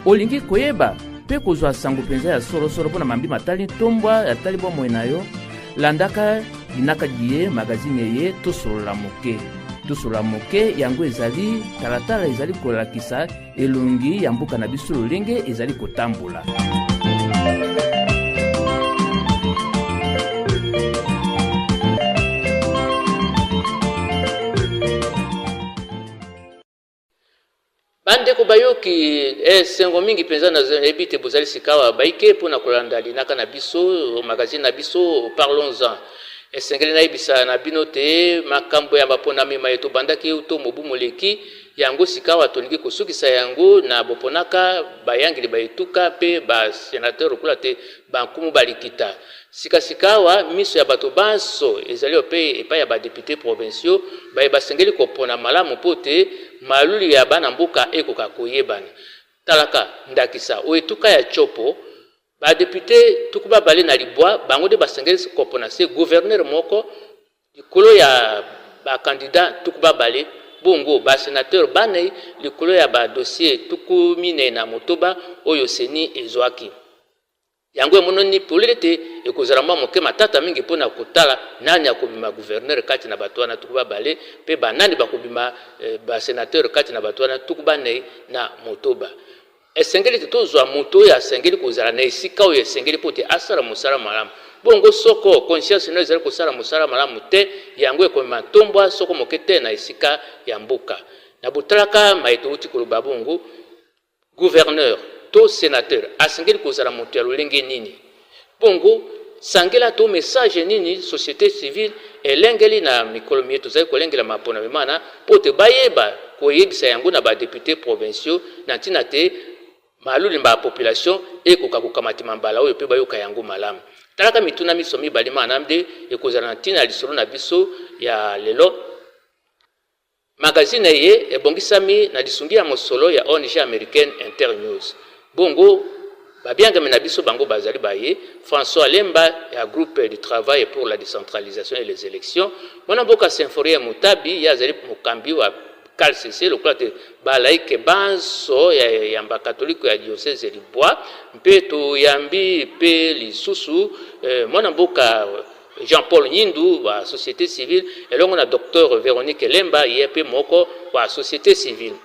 olingi koyeba mpe kozwa sango mpenza ya sorosoro mpona mambi matali ntombwa ya tali bomoi na yo, landaka linakadi ye magazine ye tosolola moke. Tosolola moke yango ezali talatala ezali kolakisa elongi ya mboka na biso lolenge ezali kotambola. Bande ko bayoki sengo mingi penza na ebite bozali sikawa baike pona kolanda linaka na biso magazine na biso parlons-en. Esengeli na ibisa na binote makambo ya bapona mema yeto bandaki uto mobu moleki yango sikawa tolingi kosukisa yango na boponaka bayangili baituka pe ba sénateur okula te bankumu balikita. Sikawa miso ya bato banso ezali ope epa ya ba député provinciaux basengeli kopona malamu pote maluli ya bana mboka ekoka koyebana. Talaka ndakisa oetuka ya chopo ba député tukuba bale na libwa bango de basengeli kopona se gouverneur moko likolo ya ba candidat tukuba bale bongo ba sénateur bane likolo ya ba dossier tukumine na motoba oyo seni ezwaki. Yango mononi polete ekozala mwa moke matata mingi pona kotala nani akobima gouverneur kati na batwana tukuba bale pe banani bakobima ba sénateur kati na batwana tukuba ne na motoba. Esengeli tozwa moto ya sengeli kozala na esika oyo esengeli pote asala musala malamu. Bongo soko conscience no ezali kosala musala malamu te yango ekoma tombwa soko mokete na esika ya mboka. Na botalaka maito uti koloba bongo gouverneur to sénateur asengeli kozala moto ya lolenge nini. Bongo sangela to message nini société civile elengeli na mikolo mieto zali kolengela mapona memana pote bayeba koyebisa yango na ba député provinciaux na ntina te maluli mba population ekoka kokamati mambala oyo pe bayoka yango malamu. Talaka mituna miso mibali manamde ekozala na ntina lisolo na biso ya lelo magazine ye ebongisami na lisungi ya mosolo ya ONG américaine Internews. Bongo babiangami na biso bango bazali baye François Lemba ya groupe de travail pour la décentralisation et les élections. Mwana mboka Symphorie Mutabi ya zali mokambi wa KCC le côté balaike banso ya yamba catholique ya diocèse Libwa mpeto yambi pe lisusu mwana mboka Jean-Paul Nyindu wa société civile elongo na docteur Véronique Lemba yepe moko wa société civile.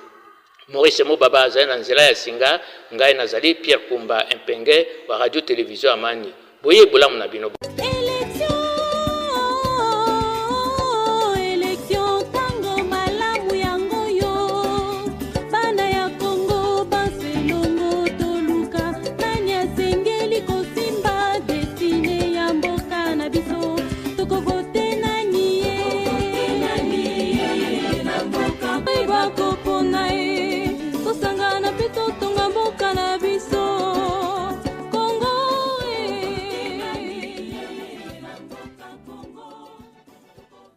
Maurice Mobaba azali na nzela ya singa ngai nazali Pierre Kumba Mpenge wa radio télévision Amani. Boye bolamu na bino.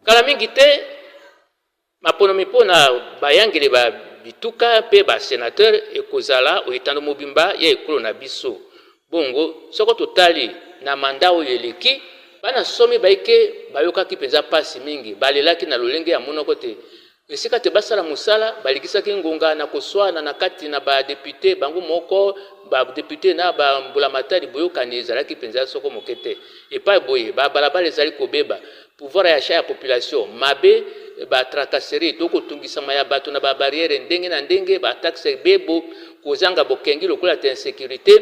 Kala mingi te mapono mipona bayangele ba bituka pe ba sénateur ekozala oitando mobimba ya ekolo na biso. Bongo soko totali na mandao yeleki bana somi baike bayoka kipenza pasi mingi balelaki na lolenge ya monoko te esika te basala musala balikisaki ngonga na koswana na kati na ba député bango moko ba député na ba mbula matari boyokani ezalaki penza soko mokete epa boye ba balabala ezali kobeba pouvoir ya cha ya population mabe ba tracasserie to kotungisa ya bato na ba barrière ndenge na ndenge ba taxe bebo kozanga bokengi lokola te insécurité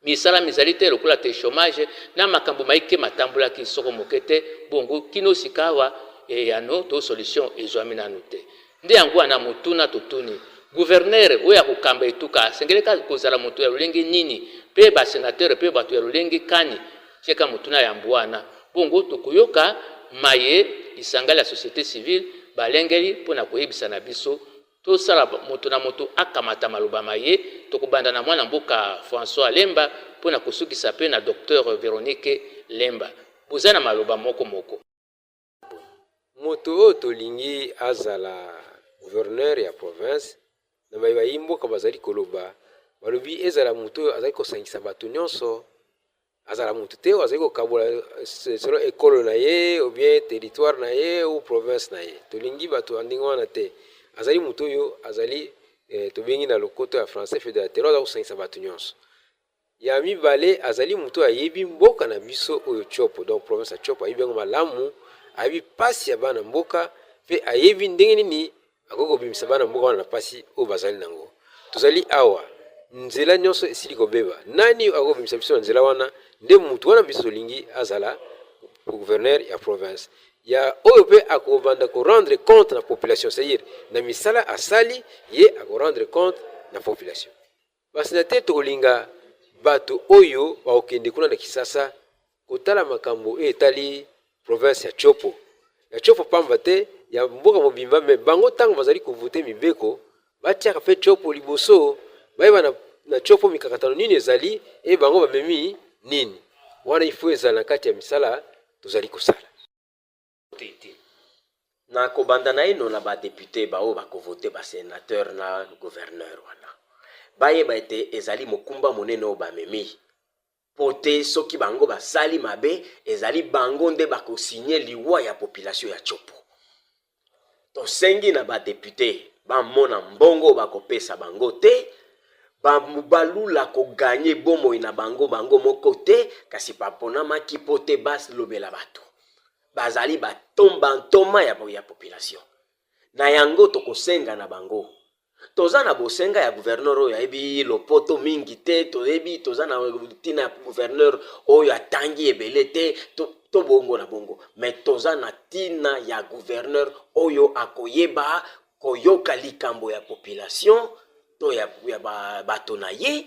misala mizalite lokola te chômage na makambo maike matambula ki soko mokete bongo kino sikawa yano to solution ezwami nanu te nde yango ana mutuna totuni gouverneur oya kokamba etuka sengeleka kozala moto ya lolenge nini pe ba sénateur pe bato ya lolenge kani cheka mutuna ya mbwana bongo tokoyoka maye isangala société civile balengeli pona koyebisa na biso to sala moto na moto akamata maloba maye tokobanda na mwana mboka François Lemba pona kosukisa pe na docteur Véronique Lemba bozana maloba moko moko. Moto tolingi azala gouverneur ya province na bayimboka bazali koloba balobi ezala moto azali kosangisa bato nyonso azala moto te azali kokabola selon école na ye ou bien territoire na ye ou province na ye tolingi bato andingo wana te azali moto yo azali tobengi na lokoto ya français fédérateur aza kosangisa bato nyonso. Ya mibale azali mutu ayebi mboka na biso oyo Chopo, donc province ya Chopo ayebi yango malamu, ayebi pasi ya bana mboka pe ayebi ndenge nini akoki kobimisa bana mboka wana na pasi oyo bazali nango. Tozali awa nzela nyonso esili kobeba, nani akobimisa biso na nzela wana? Nde mutu wana biso tolingi azala gouverneur ya province ya oyo pe akobanda ko rendre compte na population, c'est-à-dire na misala asali ye ako rendre compte na population. Basénateur tokolinga bato oyo baokende kuna na Kisasa kotala makambo etali province ya Chopo. Ya Chopo pamba te ya mboka mobimba, me bango tango bazali kovote mibeko batiaka pe Chopo liboso bayeba na Chopo mikakatano nini ezali e bango bamemi nini wana ifo ezala na kati ya misala tozali kosala. Na kobanda na ino na ba député ba o ba kovote ba sénateur na gouverneur wana bayeba ete ezali mokumba monene o ba memi pote soki bango basali mabe ezali bango nde bakosigner liwa ya population ya Chopo. Tosengi na ba député bamona mbongo bakopesa bango te, balula ko gagner bomo ina bango moko te, kasi papona maki pote bas lobela bato bazali batomba ntoma ya population na yango tokosenga na bango. Toza na bosenga ya gouverneur oyo ayebi lopoto mingi te, toza na tina ya gouverneur oyo atangi ebele te, to bongo na bongo, mais toza na tina ya gouverneur oyo akoyeba koyoka likambo ya population to ya bato na ye.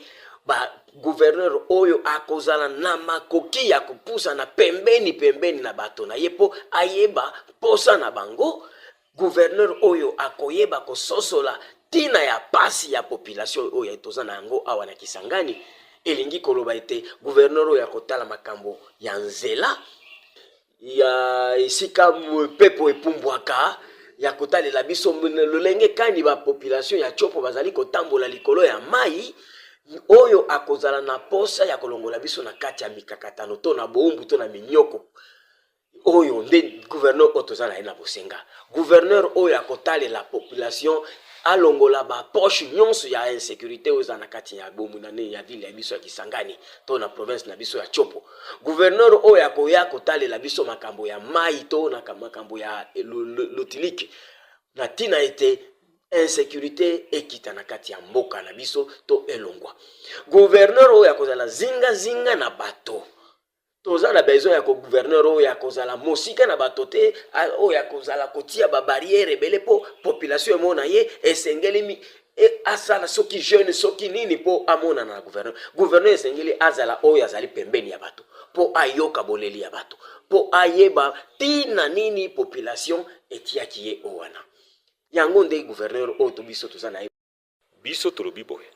Gouverneur oyo akozala na makoki ya kupusa na pembeni na bato na ye po ayeba posa na bango. Gouverneur oyo akoyeba kososola tina ya pasi ya population oyo toza na yango awa na Kisangani. Elingi koloba ete gouverneur oyo akotala makambo ya nzela ya esika pepo epumbwaka ya kotalela biso lolenge kani ba population ya Chopo bazali kotambola likolo ya mai oyo akozala na posa ya kolongola biso na kati ya mikakatano to na boumbu to na minyoko oyo nde gouverneur otozala na bosenga. Gouverneur oyo akotalela population alongola ba poche nyonso ya insécurité oyo na kati ya boumbu na ne ya ville ya biso ya Kisangani to na province na biso ya Chopo. Gouverneur oyo akoya kotalela biso makambo ya mai to na makambo ya lotiliki na tina ete insécurité ekita na kati ya mboka na biso to elongwa. Gouverneur oyo akozala zinga na bato. Toza na besoin ya ko gouverneur oyo akozala mosika na bato te, oyo akozala kotia ba barrière ebele po population emona ye esengeli asala soki jeune soki nini po amona na gouverneur. Gouverneur esengeli azala oyo azali pembeni ya bato po ayoka boleli ya bato po ayeba tina nini population etiaki ye owana. Yango nde gouverneur oyo to biso toza na ye. Biso tolobi boye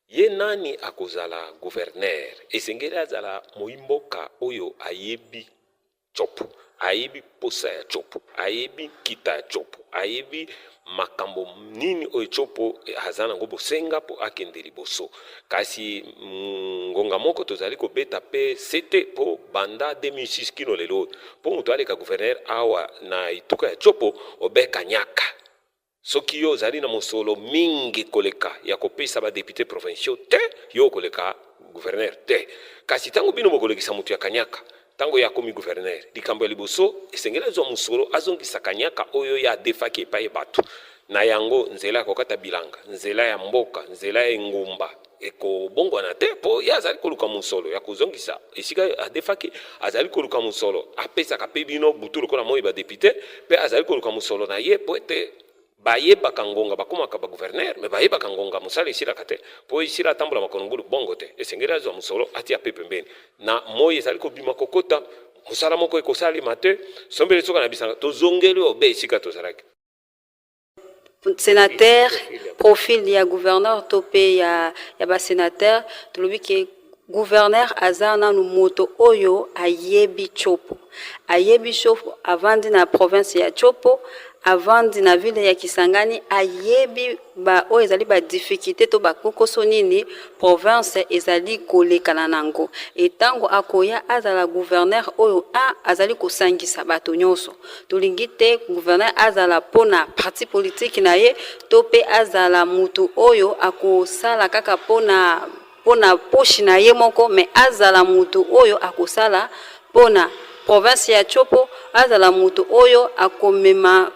ye nani akozala gouverneur esengeli azala moimboka oyo ayebi Chopo, ayebi posa ya Chopo, ayebi kita ya Chopo, ayebi makambo nini oyo Chopo azana ngo bosenga po akende liboso. Kasi ngonga moko tozali kobeta pe sete po banda 2006 kino lelo po mutu aleka gouverneur awa na ituka ya Chopo obeka nyaka. Soki yo zali na mosolo mingi koleka ya kopesa ba député provinciaux te yo koleka gouverneur te. Kasi tango bino bokolekisa mutu ya kanyaka tango ya komi gouverneur likambo ya liboso esengela zo musolo azongisa kanyaka oyo ya defaki epaye bato na yango nzela kokata bilanga nzela ya mboka nzela ya ngumba eko bongo na te po ya azali koluka musolo ya kozongisa esika adefaki azali koluka musolo apesa ka pe bino butulu kona moyi ba député pe azali koluka musolo na ye po ete bayeba kangonga bakomaka ba gouverneur me bayeba kangonga musala esila kate po esila tambola makonongulu bongo te esengela zo musolo atia pe pembeni na moyi ezali kobima kokota musala moko ekosali mate sombele soka na bisanga tozongeli obe esika tozalaki. Sénateur profil ya gouverneur topé ya ba sénateur tolobi ke gouverneur azana no moto oyo ayebi chopo avandi na province ya chopo avandi na ville ya Kisangani ayebi ba oyo ezali ba difficulté to ba kokoso nini province ezali kolekana nango etango akoya azala gouverneur oyo azali kosangisa bato nyonso tolingi te gouverneur azala pona parti politique na ye to pe azala mutu oyo akosala kaka pona poshi na ye moko me azala mutu oyo akosala pona province ya chopo azala mutu oyo akomema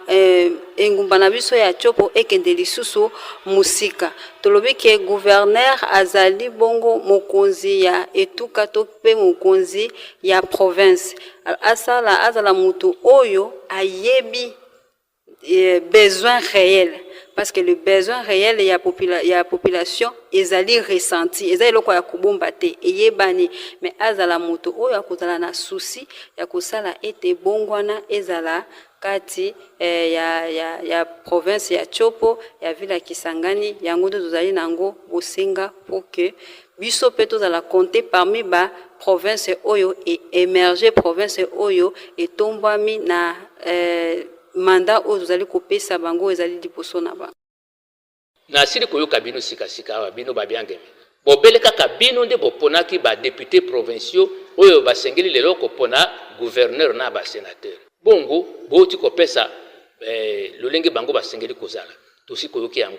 engumba na biso ya chopo ekende lisusu musika tolobi ke gouverneur azali bongo mokonzi ya etuka to pe mokonzi ya province azala mutu oyo ayebi besoin réel parce que le besoin réel ya population ezali ressenti ezali loko ya kubomba te eyebani mais azala mutu oyo akozala na souci ya kosala ete bongwana ezala kati ya province ya Chopo ya ville ya Kisangani yango tozali nango bosenga pour que biso pe tozala compter parmi ba province oyo émerger province oyo etombami na mandat oyo tozali kopesa bango ezali liboso na ba na asili koyoka bino sikasika awa bino babyangeme bobele kaka bino nde boponaki ba député provinciaux oyo basengeli lelo kopona gouverneur na ba sénateur bongo boti kopesa lolenge bango basengeli kozala tosi koyoki yango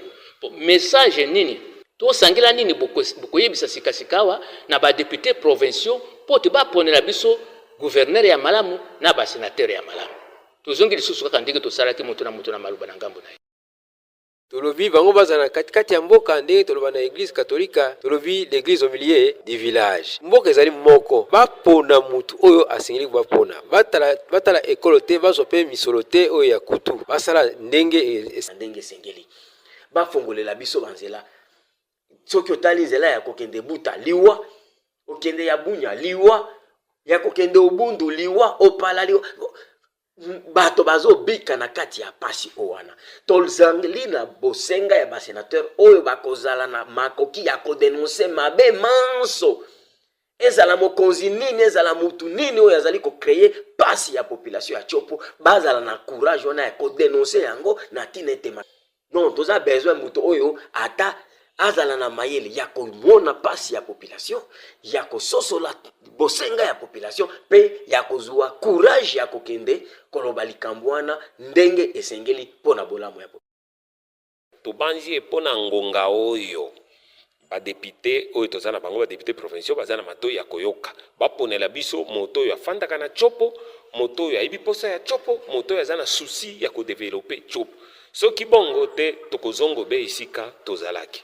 message nini to sangela nini bokoyebisa sikasika awa na ba député provinciaux poti baponela biso gouverneur ya malamu na ba sénateur ya malamu tozongi lisusu kaka ndenge tosalaki moto na maluba na ngambo na ye tolobi bango bazana katikati ya mboka ndenge toloba na église catholique tolobi l'église au milieu du village mboka ezali moko bapona mutu oyo asengeli bapona batala ekolo te bazope misolo te oyo ya kutu basala ndenge sengeli bafongolela biso banzela soki otali nzela ya kokende buta liwa okende ya bunya liwa ya kokende obundu liwa opala liwa bato bazobika na kati ya pasi owana tolzangeli na bosenga ya basénateur oyo bakozala na makoki ya kodenonse mabe manso ezala mokonzi nini ezala mutu nini oyo azali kokreye pasi ya population ya Chopo bazala na courage wana ya kodenonse yango na tina ete non toza besoin mutu oyo ata azala na mayele ya komona pasi ya population ya kososola bosenga ya population pe ya kozwa courage ya kokende koloba likambo wana ndenge esengeli pona bolamu ya tobanzi pona ngonga oyo badepute oyo toza na bango badepute provinciaux baza na matoi ya koyoka baponela biso moto oyo afandaka na Chopo moto oyo ayebi posa ya Chopo moto oyo aza na souci ya kodevelope Chopo soki bongo te tokozongo be esika tozalaki.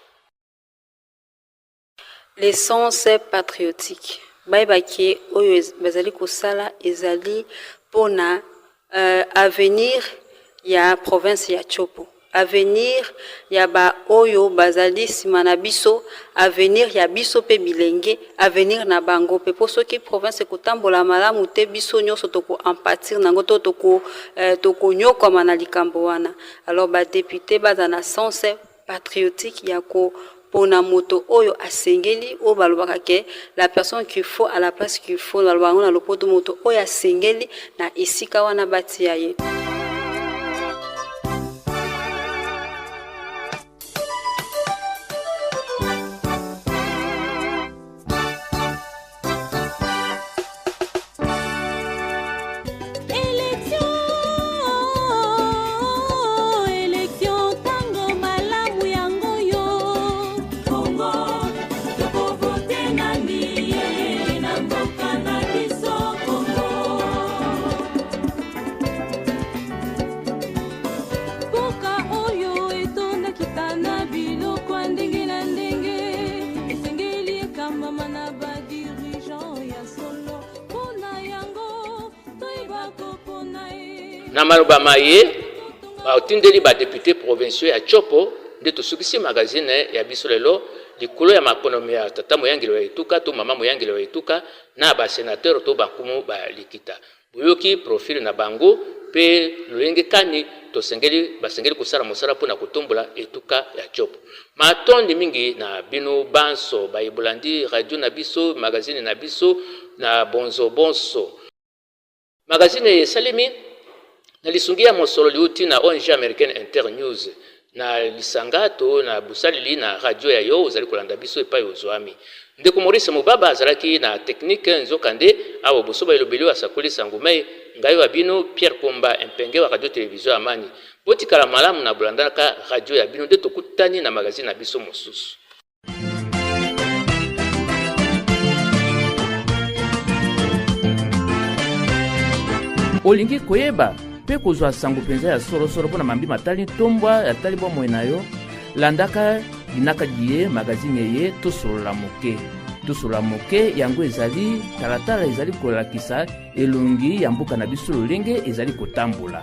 L'essence patriotique baibaki oyo bazali kosala ezali pona avenir ya province ya Chopo avenir ya ba oyo bazali simana biso avenir ya biso pe bilenge avenir na bango pe soki province kotambola malamu te biso nyonso toko empathir nango to toko nyokoma na likambo wana alors ba député baza na sens patriotique ya ko pona moto oyo asengeli o balobaka ke la personne qu'il faut à la place qu'il faut na bango na lopoto moto oyo asengeli na esika wana batia ye. na maloba maye baotindeli ba député provinciaux ya Chopo nde tosukisi magazine ya biso lelo likolo ya makonomi ya tata moyangelo ya etuka to mama moyangelo ya etuka na ba sénateur to bankumu ba likita boyoki profil na bango pe lolenge kani basengeli kusala mosala mpona kutumbula etuka ya chopo. Matondi mingi na bino banso bayibulandi radio na biso, magazine na biso na bonso. Magazine Salimi na lisungia mosolo liuti na ONG American Internews na lisangato na busalili na radio ya yo uzali kulanda biso epai ozwami. Ndeko Maurice Mubaba azalaki na technique nzokande awo bosoba ilobeli asakuli sangumei ngayo abino Pierre Komba empenge wa radio television Amani. Botikala malamu na bulandaka radio ya bino ndeto kutani na magazine na biso mosusu. Olingi koyeba pe kozwa sango penza ya solo pona mambi matali tombwa ya talibwa mwenayo landaka dinaka diye magazine ye tosolola moke yango ezali talatala ezali kolakisa elongi ya mboka na biso lolenge ezali kotambula.